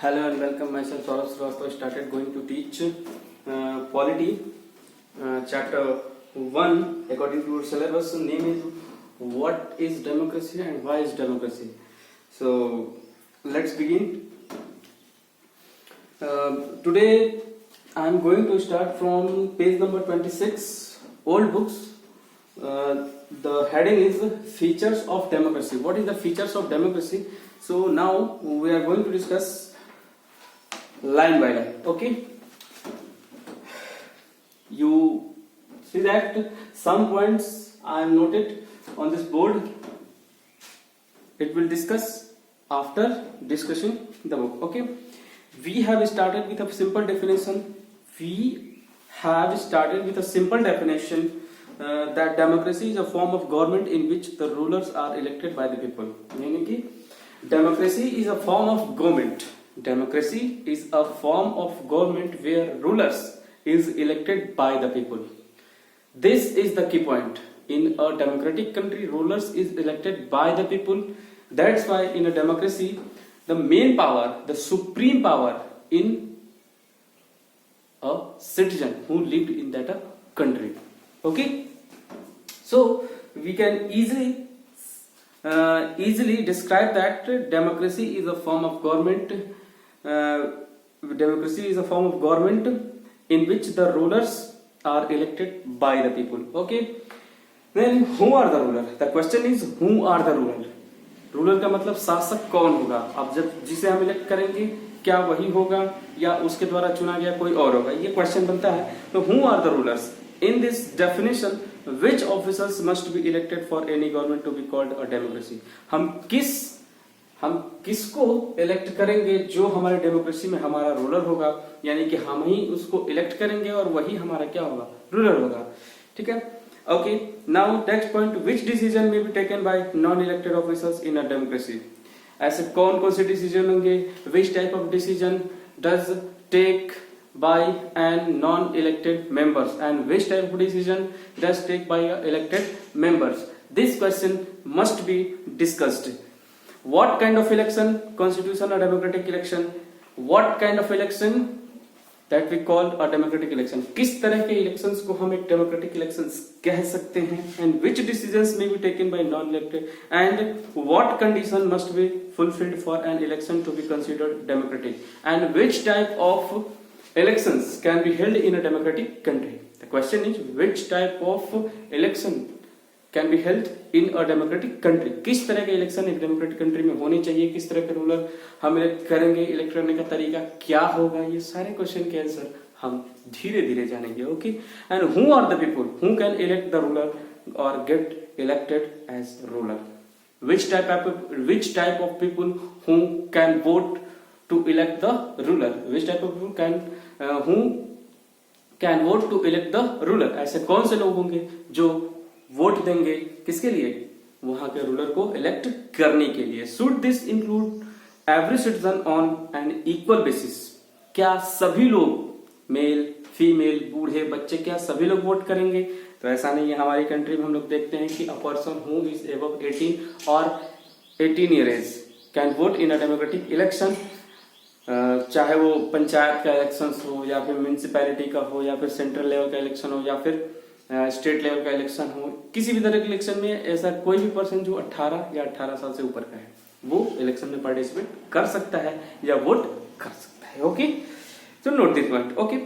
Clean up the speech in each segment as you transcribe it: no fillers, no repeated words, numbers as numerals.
Hello and welcome. Myself Saurabh Srivastava started going to teach polity chapter 1 according to our syllabus. So name is what is democracy and why is democracy. So let's begin. Today I am going to start from page number 26, old books. The heading is features of democracy. What is the features of democracy? So now we are going to discuss line by line. Okay, you see that some points I have noted on this board. It will discuss after discussing the book. Okay, we have started with a simple definition. That democracy is a form of government in which the rulers are elected by the people. यानी कि democracy is a form of government. Democracy is a form of government where rulers is elected by the people. This is the key point. In a democratic country, rulers is elected by the people. That's why in a democracy, the main power, the supreme power in a citizen who lived in that country. Okay, so we can easily describe that democracy is a form of government. Democracy is a form of government in which the rulers are elected by the people. Okay, then who are the ruler? The question is who are the ruler? Ruler का मतलब शासक कौन होगा? अब जब जिसे हम elect करेंगे क्या वही होगा या उसके द्वारा चुना गया कोई और होगा, ये क्वेश्चन बनता है. तो who are the rulers? In this definition which officers must be elected for any government to be called a democracy? हम किसको इलेक्ट करेंगे जो हमारे डेमोक्रेसी में हमारा रूलर होगा, यानी कि हम ही उसको इलेक्ट करेंगे और वही हमारा क्या होगा? रूलर होगा. ठीक है. Okay, now next point, which decision may be taken by non elected officers in a democracy? ऐसे कौन से डिसीजन होंगे? Which type of decision does take by and non-elected members and which type of decision does take by elected members? This question must be discussed. What kind of election constitutes a democratic election? What kind of election that we call a democratic election? किस तरह के elections को हम एक democratic elections कह सकते हैं? And which decisions may be taken by non-elected? And what condition must be fulfilled for an election to be considered democratic? And which type of elections can be held in a democratic country? The question is which type of election can be held in a democratic country? किस तरह के election एक democratic country में होने चाहिए, किस तरह के रूलर हम इलेक्ट करेंगे, इलेक्ट करने का तरीका क्या होगा, ये सारे क्वेश्चन के आंसर हम धीरे धीरे जानेंगे. Okay, and who are the people who can elect the ruler or get elected as ruler? which type of people who can vote to elect the ruler? Which type of people who can vote to elect the ruler? ऐसे कौन से लोग होंगे जो vote देंगे किसके लिए? वहां के रूलर को इलेक्ट करने के लिए. Should this include every citizen on an equal basis? क्या सभी लोग, मेल फीमेल बूढ़े बच्चे, क्या सभी लोग वोट करेंगे? तो ऐसा नहीं है. हमारी कंट्री में हम लोग देखते हैं कि a person who is above 18 और 18 year age can vote in a democratic election. चाहे वो पंचायत का इलेक्शन हो या फिर म्यूनिसिपैलिटी का हो या फिर सेंट्रल लेवल का इलेक्शन हो या फिर स्टेट लेवल का इलेक्शन हो, किसी भी तरह के इलेक्शन में ऐसा कोई भी पर्सन जो 18 या 18 साल से ऊपर का है वो इलेक्शन में पार्टिसिपेट कर सकता है या वोट कर सकता है. ओके, तो note this point. Okay,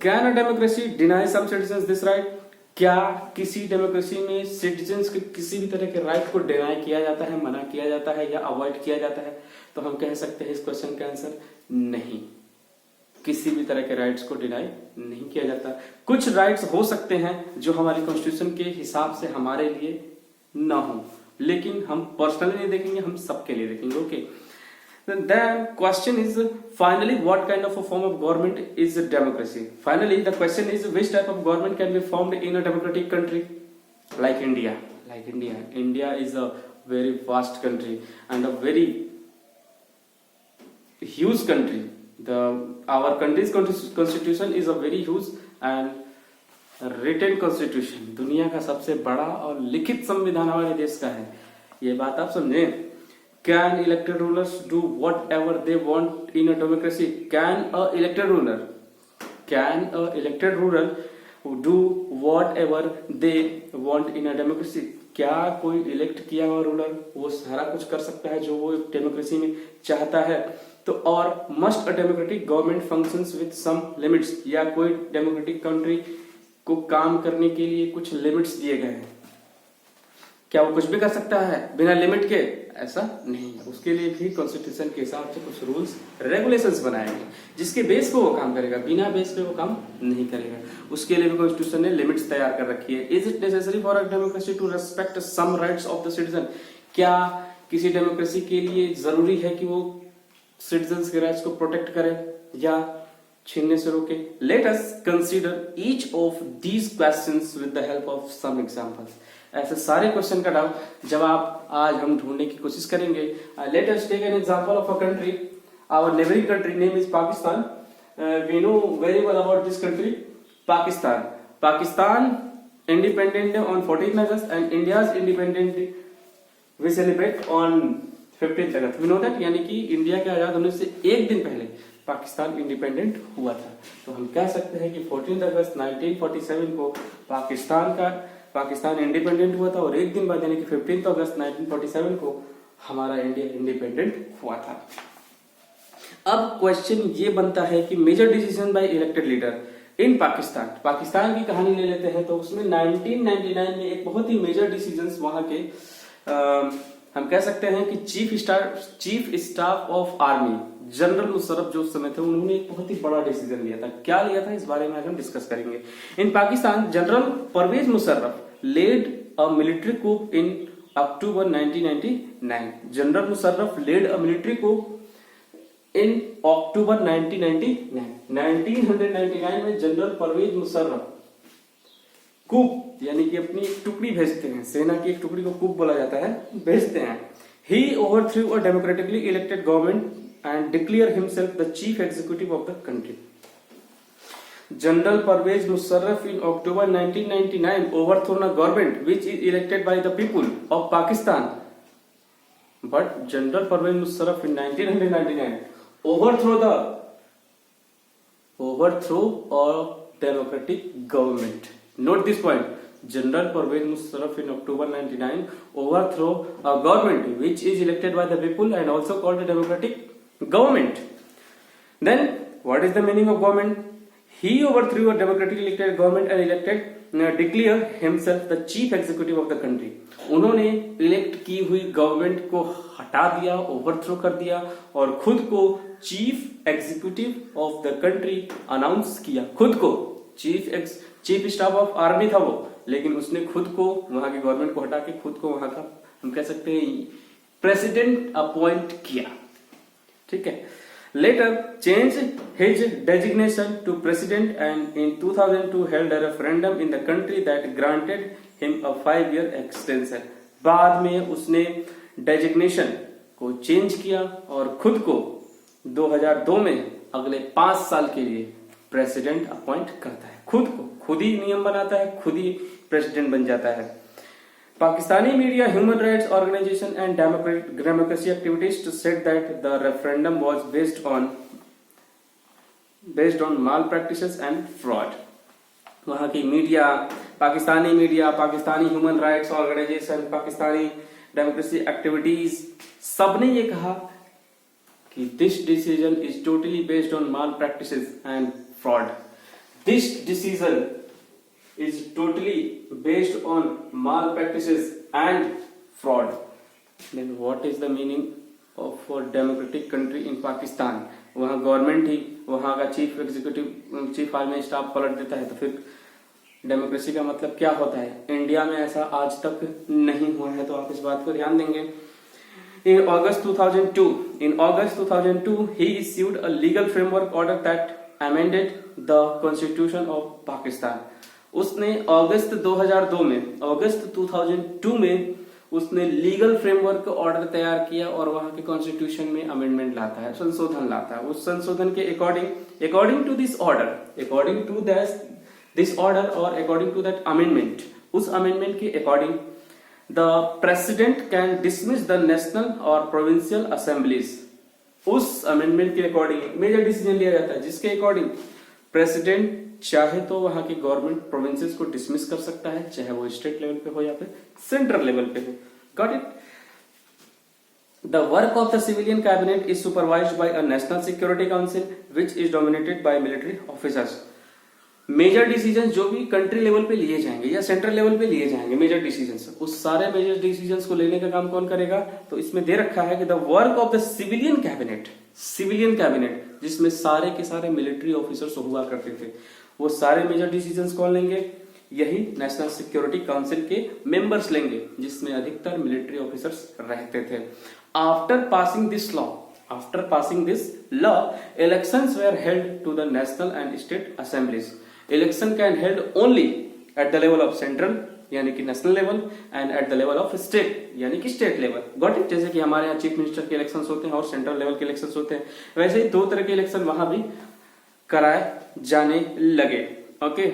can a democracy deny some citizens this right? क्या किसी डेमोक्रेसी में सिटीजंस के किसी भी तरह के राइट को डिनाई किया जाता है, मना किया जाता है या अवॉइड किया जाता है? तो हम कह सकते हैं इस क्वेश्चन का आंसर नहीं. किसी भी तरह के राइट्स को डिनाई नहीं किया जाता. कुछ राइट्स हो सकते हैं जो हमारी कॉन्स्टिट्यूशन के हिसाब से हमारे लिए ना हो, लेकिन हम पर्सनली नहीं देखेंगे, हम सबके लिए देखेंगे. Okay, then question is finally what kind of a form of government is a democracy? Finally the question is which type of government can be formed in a democratic country like India? India is a very vast country and a very huge country. Our country's constitution is a very huge and written constitution. दुनिया का सबसे बड़ा और लिखित संविधान हमारे देश का है. ये बात आप समझें. Can elected rulers do whatever they want in a democracy? Can a elected ruler do whatever they want in a democracy? क्या कोई इलेक्ट किया हुआ रूलर वो सारा कुछ कर सकता है जो वो डेमोक्रेसी में चाहता है? तो और must a democratic government functions with some limits, या कोई डेमोक्रेटिक कंट्री को काम करने के लिए कुछ लिमिट्स दिए गए हैं? क्या वो कुछ भी कर सकता है बिना लिमिट के? ऐसा नहीं है, उसके लिए भी कॉन्स्टिट्यूशन के हिसाब से कुछ रूल्स रेगुलेशंस बनाए गए जिसके बेस पे वो काम करेगा, बिना बेस पे वो काम नहीं करेगा। उसके लिए भी कॉन्स्टिट्यूशन ने लिमिट्स तैयार कर रखी है। Is it necessary for a democracy to respect some rights of the citizen? क्या किसी डेमोक्रेसी के लिए जरूरी है कि वो सिटीजन्स के राइट्स को प्रोटेक्ट करे या छीनने से रोके? Let us consider each of these questions with the help of some examples. ऐसे सारे क्वेश्चन का जवाब आज हम ढूंढने की कोशिश करेंगे। Let us take an example of a country, our neighbouring country name is Pakistan. We know very well about this country Pakistan. Pakistan independent on 14 August and India's independent we celebrate on 15 August. We know that, यानी कि India के आजाद होने से एक दिन पहले Pakistan independent हुआ था। तो हम कह सकते हैं कि 14 अगस्त 1947 को पाकिस्तान इंडिपेंडेंट हुआ था और एक दिन बाद यानी कि 15 अगस्त 1947 को हमारा इंडिया इंडिपेंडेंट हुआ था। अब क्वेश्चन ये बनता है कि major decision by elected leader in Pakistan की कहानी ले लेते हैं। तो उसमें 1999 में एक बहुत ही मेजर डिसीजंस वहां के हम कह सकते हैं कि chief staff of army general Musharraf जो उस समय थे, उन्होंने एक बहुत ही बड़ा डिसीजन लिया था। क्या लिया था इस बारे में आज हम डिस्कस करेंगे। In Pakistan general Parvez Musharraf led a military coup in October 1999। General Musharraf led a military coup in October 1999। 1999 में जनरल परवेज मुशर्रफ coup यानी कि अपनी एक टुकड़ी भेजते हैं, सेना की एक टुकड़ी को coup बोला जाता है, भेजते हैं। He overthrew a democratically elected government and declared himself the chief executive of the country। General Pervez Musharraf in October 1999 overthrown a government which is elected by the people of Pakistan। But General Pervez Musharraf in 1999 overthrow a democratic government। Note this point. General Pervez Musharraf in October 1999 overthrow a government which is elected by the people and also called a democratic government। Then what is the meaning of government? He overthrew a democratically elected government and declared himself the chief executive of the country। उन्होंने elect की हुई government को हटा दिया, overthrow कर दिया और खुद को chief executive of the country announce किया। खुद को चीफ स्टाफ ऑफ आर्मी था वो, लेकिन उसने खुद को वहां की गवर्नमेंट को हटा के खुद को वहां का हम कह सकते हैं प्रेसिडेंट अपॉइंट किया। ठीक है। Later changed his designation to president and in 2002 held a referendum in the country that granted him a 5-year extension। बाद में उसने डेजिग्नेशन को चेंज किया और खुद को 2002 में अगले 5 साल के लिए प्रेसिडेंट अपॉइंट करता है। खुद ही नियम बनाता है, खुद ही प्रेसिडेंट बन जाता है। Pakistani media, human rights organization and democracy activists said that the referendum was based on malpractices and fraud। वहाँ की media, Pakistani human rights organisation, Pakistani democracy activities, सबने ये कहा कि this decision is totally based on malpractices and fraud। This decision is totally based on malpractices and fraud। Then what is the meaning of a democratic country in Pakistan? वहाँ government ही वहाँ का chief army staff पलट देता है, तो फिर democracy का मतलब क्या होता है? इंडिया में ऐसा आज तक नहीं हुआ है, तो आप इस बात को ध्यान देंगे। In August 2002 he issued a legal framework order that amended the constitution of Pakistan। उसने अगस्त 2002 में उसने लीगल फ्रेमवर्क ऑर्डर तैयार किया और वहां के कॉन्स्टिट्यूशन में अमेंडमेंट लाता है, संशोधन लाता है। उस संशोधन के अकॉर्डिंग टू दिस ऑर्डर और अकॉर्डिंग टू दैट अमेंडमेंट, उस अमेंडमेंट के according the president can dismiss the national और प्रोविंशियल असेंबलीज। उस अमेंडमेंट के अकॉर्डिंग मेजर डिसीजन लिया जाता है जिसके अकॉर्डिंग प्रेसिडेंट चाहे तो वहां की गवर्नमेंट प्रोविंसेस को डिसमिस कर सकता है, चाहे वो स्टेट लेवल पे हो या फिर सेंट्रल लेवल पे हो। Got it? The work of the civilian cabinet is supervised by a national security council which is dominated by military officers. Major decision जो भी कंट्री लेवल पे लिए जाएंगे या सेंट्रल लेवल पे लिए जाएंगे मेजर डिसीजंस, उस सारे मेजर डिसीजंस को लेने का काम कौन करेगा? तो इसमें दे रखा है कि the work of the civilian cabinet जिसमें सारे के सारे मिलिट्री ऑफिसर्स हुआ करते थे, वो सारे मेजर डिसीजंस कौन लेंगे? यही नेशनल सिक्योरिटी काउंसिल के मेंबर्स लेंगे, जिसमें अधिकतर मिलिट्री ऑफिसर्स रहते थे। After passing this law elections were held to the national and state assemblies. Election can held only at the level of central यानी कि national level and at the level of state यानी कि state level. Got it? जैसे कि हमारे यहाँ chief minister के elections होते हैं और सेंट्रल लेवल के इलेक्शंस होते हैं, वैसे ही दो तरह के इलेक्शन वहां भी कराए जाने लगे। Okay,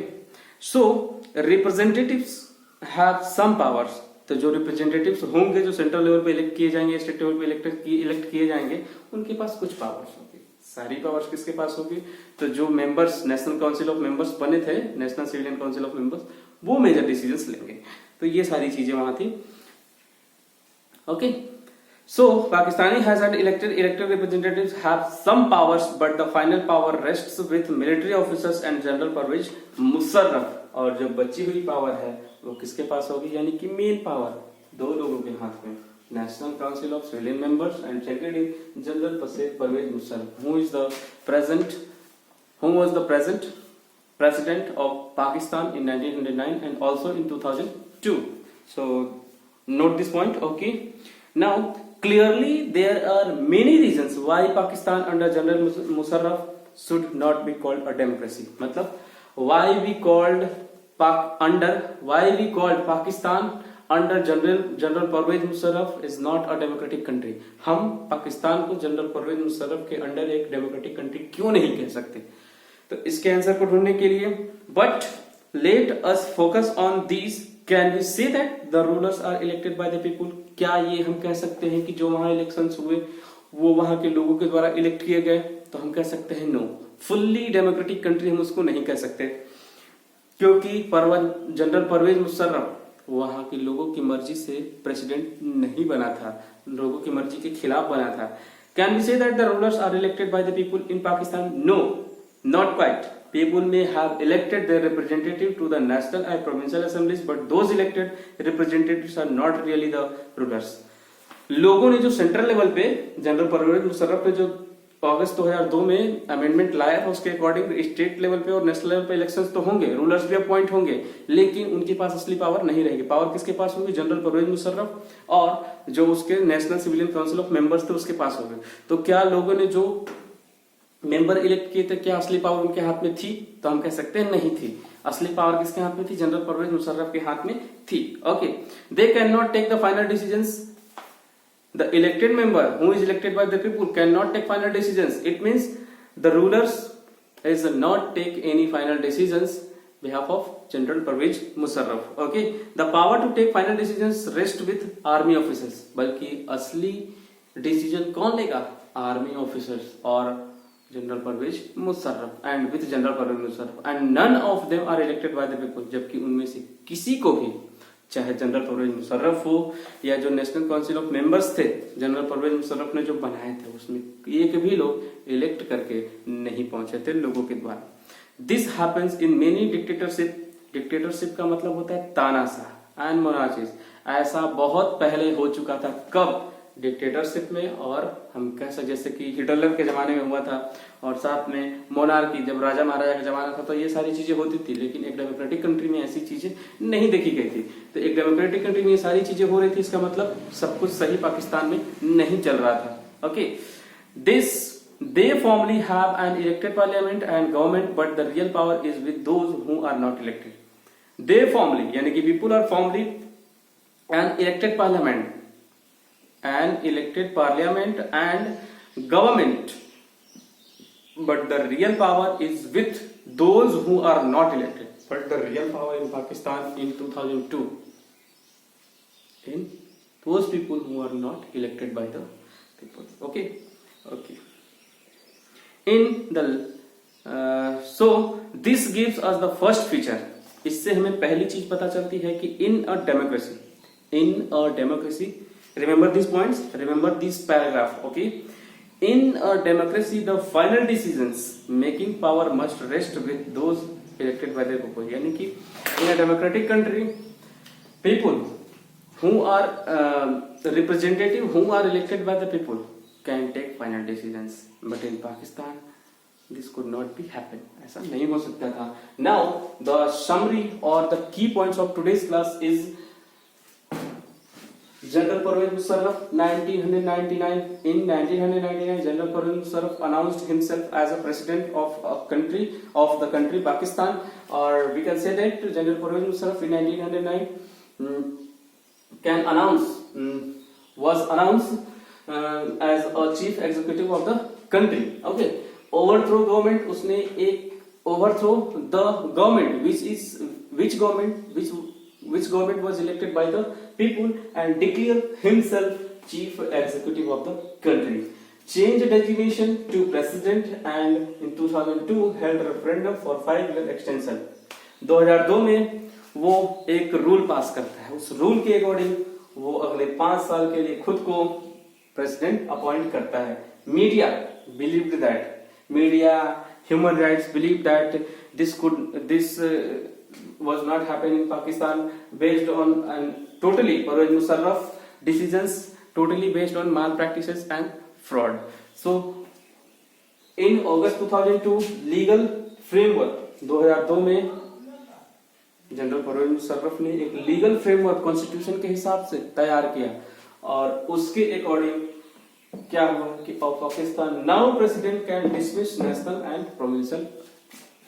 so representatives have some powers. तो जो रिप्रेजेंटेटिव्स होंगे जो सेंट्रल लेवल पे इलेक्ट किए जाएंगे, स्टेट लेवल पे इलेक्ट किए जाएंगे, उनके पास कुछ पावर्स होगी। सारी पावर्स किसके पास होगी? तो जो members national council of members बने थे, national civilian council of members, वो मेजर डिसीजंस लेंगे। तो ये सारी चीजें वहां थी। Okay, so Pakistani has had elected representatives have some powers but the final power rests with military officers and General Pervez Musharraf। और जो बची हुई पावर है वो किसके पास होगी? यानी कि मेन पावर दो लोगों के हाथ में, national council of civilian members and secretary general Parvez Musharraf, who was the present president of Pakistan in 1909 and also in 2002. So note this point. Okay, now clearly there are many reasons why Pakistan under General Musharraf should not be called a democracy. मतलब why we called Pakistan under General Pervez Musharraf is not a democratic country. हम पाकिस्तान को general Parvez Musharraf के under एक democratic country क्यों नहीं कह सकते? तो इसके आंसर को ढूंढने के लिए, but let us focus on these, can we say that the rulers are elected by the people? क्या ये हम कह सकते हैं कि जो वहां इलेक्शंस हुए वो वहां के लोगों के द्वारा इलेक्ट किए गए? तो हम कह सकते हैं नो, फुल्ली डेमोक्रेटिक कंट्री हम उसको नहीं कह सकते, क्योंकि जनरल परवेज मुशर्रफ वहां के लोगों की मर्जी से प्रेसिडेंट नहीं बना था, लोगों की मर्जी के खिलाफ बना था। Can we say that the rulers are elected by the people in Pakistan? No, not quite. People may have elected their representative to the national and provincial assemblies, but those elected representatives are not really the rulers. लोगों ने जो central level पे general Parvez Musharraf ने जो अगस्त 2002 में amendment लाया था, उसके अकॉर्डिंग स्टेट लेवल पे और नेशनल लेवल पे इलेक्शंस तो होंगे, रूलर्स भी अपॉइंट होंगे, लेकिन उनके पास असली पावर नहीं रहेगी। पावर किसके पास होगी? जनरल परवेज मुशर्रफ और जो उसके national civilian council of members थे उसके पास होगी। तो क्या लोगों ने जो मेंबर इलेक्ट किए थे, क्या असली पावर उनके हाथ में थी? तो हम कह सकते हैं नहीं थी। असली पावर किसके हाथ में थी? जनरल परवेज मुशर्रफ के हाथ में थी। Okay, they can not take the final decisions. The elected member who is elected by the people can not take final decisions. It means the rulers is not take any final decisions behalf of General Pervez Musharraf. Okay, the power to take final decisions rest with army officers. बल्कि असली decision कौन लेगा? Army officers और general Parvez Musharraf and with general Parvez Musharraf and none of them are elected by the people. जबकि उनमें से किसी को भी, चाहे जनरल परवेज मुशर्रफ हो या जो नेशनल काउंसिल ऑफ मेंबर्स थे जनरल परवेज मुशर्रफ ने जो बनाए थे, उसमें एक भी लोग इलेक्ट करके नहीं पहुंचे थे लोगों के द्वारा। This happens in many dictatorship. Dictatorship का मतलब होता है तानाशाह एंड मोनार्चीज। ऐसा बहुत पहले हो चुका था। कब? डिक्टेटरशिप में, और हम कह सकते जैसे कि हिटलर के जमाने में हुआ था, और साथ में मोनार्की जब राजा महाराजा का जमाना था, तो ये सारी चीजें होती थी। लेकिन एक डेमोक्रेटिक कंट्री में ऐसी चीजें नहीं देखी गई थी। तो एक डेमोक्रेटिक कंट्री में ये सारी चीजें हो रही थी, इसका मतलब सब कुछ सही पाकिस्तान में नहीं चल रहा था। Okay, they formally have an elected parliament and government, but the real power is with those who are not elected. They formally यानी कि people are formally an elected parliament and government, but the real power is with those who are not elected. But the real power in Pakistan in 2002 in those people who are not elected by the people. Okay. In the so this gives us the first feature. इससे हमें पहली चीज पता चलती है कि in a democracy, remember these points, remember this paragraph. Okay. In a democracy, the final decisions making power must rest with those elected by the people. यानी कि in a democratic country, people who are representative who are elected by the people can take final decisions. But in Pakistan, this could not be happen. ऐसा नहीं हो सकता था. Now the summary or the key points of today's class is General Pervez Musharraf 1999. In 1999, General Pervez Musharraf announced himself as a president of the country Pakistan, or we can say that General Pervez Musharraf in 1999 was announced as a chief executive of the country. Okay. Overthrow government, उसने एक overthrow the government which government was elected by the people and declare himself chief executive of the country. Change designation to president and in 2002 held referendum for 5-year extension. 2002 में वो एक rule पास करता है. उस rule के according वो अगले 5 साल के लिए खुद को प्रेसिडेंट अपॉइंट करता है. Media, human rights believe that this was not happening in Pakistan based on totally Pervez Musharraf decisions totally based on malpractices and fraud. So in August 2002 legal framework 2002 में जनरल परवेज मुशर्रफ ने एक legal framework constitution के हिसाब से तैयार किया और उसके अकॉर्डिंग क्या हुआ कि Pakistan now president can dismiss national and provincial,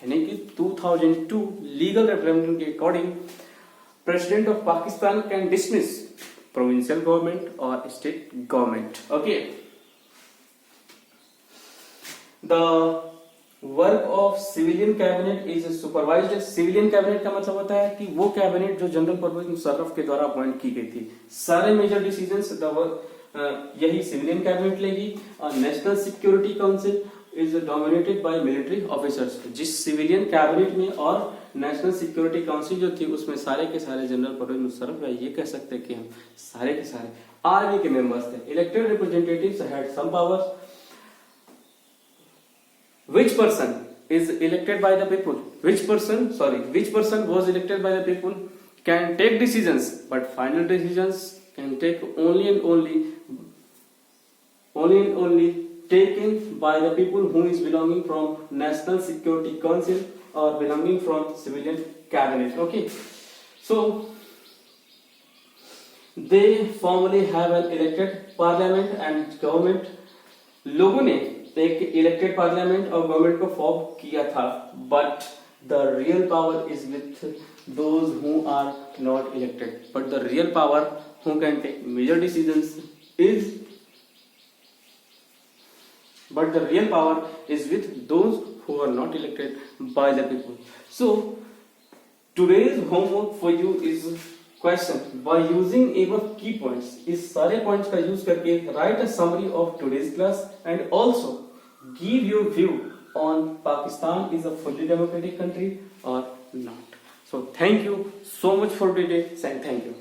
यानी कि 2002 लीगल रेफरेंडम के according president of Pakistan can dismiss provincial government और state government. Okay. The work of civilian cabinet is supervised. Civilian cabinet का मतलब होता है कि वो कैबिनेट जो जनरल परवेज मुशर्रफ के द्वारा अपॉइंट की गई थी. सारे मेजर डिसीजंस यही सिविलियन कैबिनेट लेगी. और national security council is dominated by military officers. जिस सिविलियन कैबिनेट में और नेशनल सिक्योरिटी काउंसिल जो थी उसमें सारे के सारे जनरल परवेज मुशर्रफ, या ये कह सकते हैं कि हम सारे के सारे आर्मी के मेंबर्स थे. Elected representatives had some powers. Which person is elected by the people? Which person was elected by the people can take decisions, but final decisions can take only and only taken by the people who is belonging from National Security Council or belonging from civilian cabinet. Okay, so they formally have an elected parliament and government. लोगों ने एक elected parliament और government को form किया था, but the real power is with those who are not elected. But the real power who can take major decisions is with those who are not elected by the people. So today's homework for you is question. By using above key points, इस सारे points का use करके write a summary of today's class and also give your view on Pakistan is a fully democratic country or not. So thank you so much for today. Thank you.